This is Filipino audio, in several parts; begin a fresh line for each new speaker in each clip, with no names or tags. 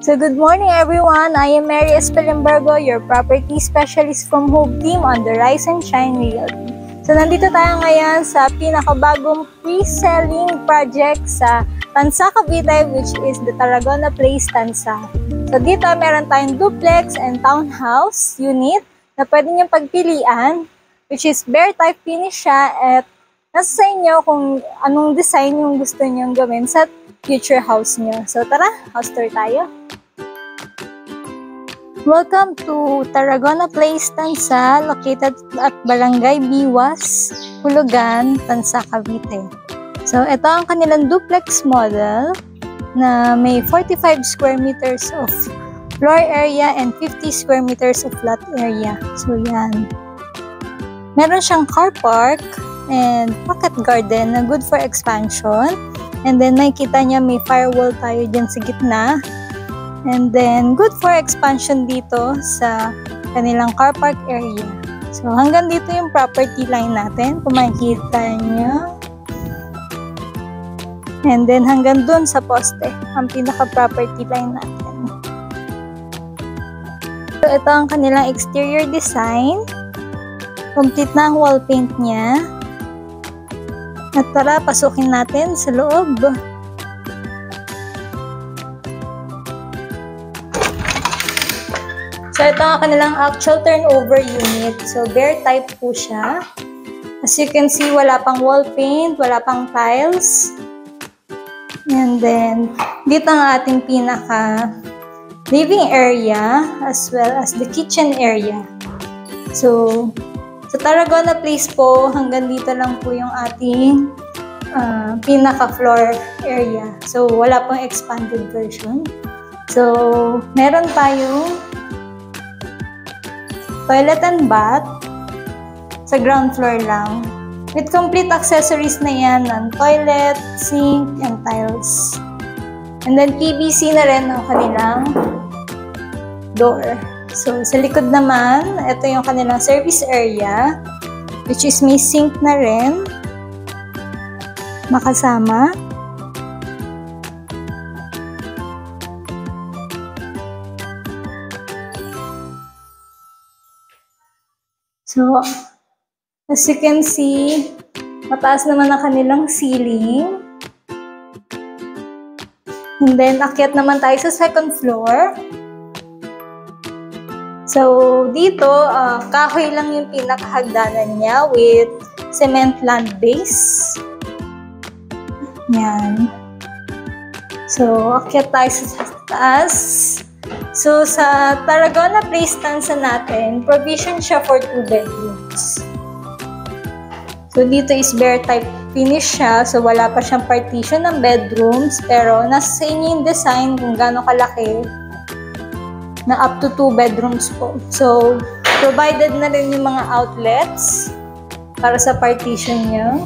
So good morning everyone, I am Mary Espelimbergo, your property specialist from Hope Team on the Rise and Shine Realty. So nandito tayo ngayon sa pinakabagong pre-selling project sa Tansa, Cavite, which is the Tarragona Place, Tansa. So dito meron tayong duplex and townhouse unit na pwede niyong pagpilian, which is bare type finish siya at nasa sa inyo kung anong design yung gusto niyong gawin sa future house niyo. So tara, house tour tayo. Welcome to Tarragona Place, Tansa, located at Barangay Biwas, Hulugan, Tansa, Cavite. So ito ang kanilang duplex model na may 45 square meters of floor area and 50 square meters of lot area. So yan. Meron siyang car park and pocket garden na good for expansion. And then makikita niya may firewall tayo dyan sa gitna. And then good for expansion dito sa kanilang car park area. So hanggang dito yung property line natin kung makikita niyo. And then hanggang dun sa poste ang pinaka-property line natin. So ito ang kanilang exterior design. Complete na ang wall paint niya. At tara, pasukin natin sa loob. So, ito ang kanilang actual turnover unit. So, bare type po siya. As you can see, wala pang wall paint, wala pang tiles. And then, dito ang ating pinaka living area as well as the kitchen area. So, sa Tarragona Place po, hanggang dito lang po yung ating pinaka-floor area. So, wala pong expanded version. So, meron tayong toilet and bath sa ground floor lang. With complete accessories na yan ng toilet, sink, and tiles. And then, PVC na rin ang kanilang door. So, sa likod naman, ito yung kanilang service area, which is may sink na rin, makasama. So, as you can see, mataas naman ang kanilang ceiling. And then, akyat naman tayo sa second floor. So, dito, kahoy lang yung pinakahagdanan niya with cement land base. Yan. So, akyat tayo sa taas. So, sa Tarragona Place Tansa natin, provision siya for 2 bedrooms. So, dito is bare type finish siya. So, wala pa siyang partition ng bedrooms. Pero, nasa sa inyo yung design kung gaano kalaki na up to 2 bedrooms po. So, provided na rin yung mga outlets para sa partition nyo.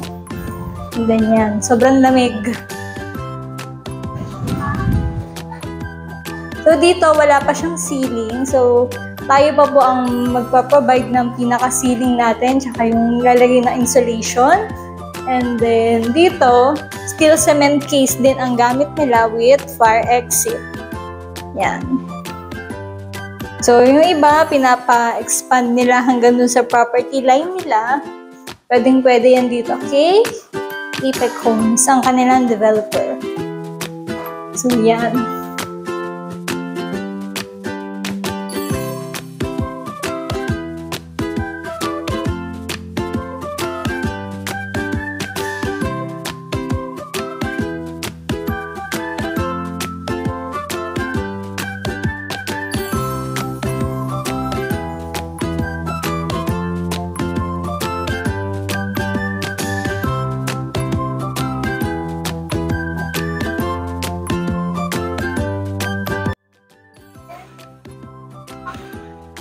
And then yan. Sobrang lamig. So, dito wala pa siyang ceiling. So, tayo pa po ang magpa-provide ng pinaka-ceiling natin tsaka yung lalagay na insulation. And then, dito, steel cement case din ang gamit nila with fire exit. Yan. So, yung iba, pinapa-expand nila hanggang dun sa property line nila. Pwedeng-pwede yan dito, okay? Apex Homes, ang kanilang developer. So, yan.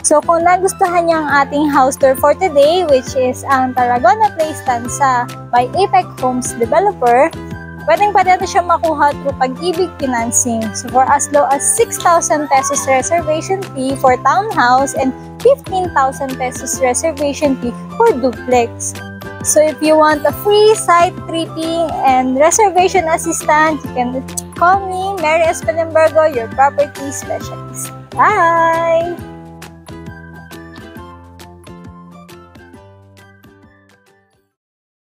So, kung nagustuhan niyo ang ating house tour for today, which is ang Tarragona Place Tansa by Apex Homes Developer, pwedeng-pwede natin siya makuha through Pag-ibig Financing. So, for as low as 6,000 pesos reservation fee for townhouse and 15,000 pesos reservation fee for duplex. So, if you want a free site tripping and reservation assistance, you can Call me, Mary Espelimbergo, your property specialist. Bye!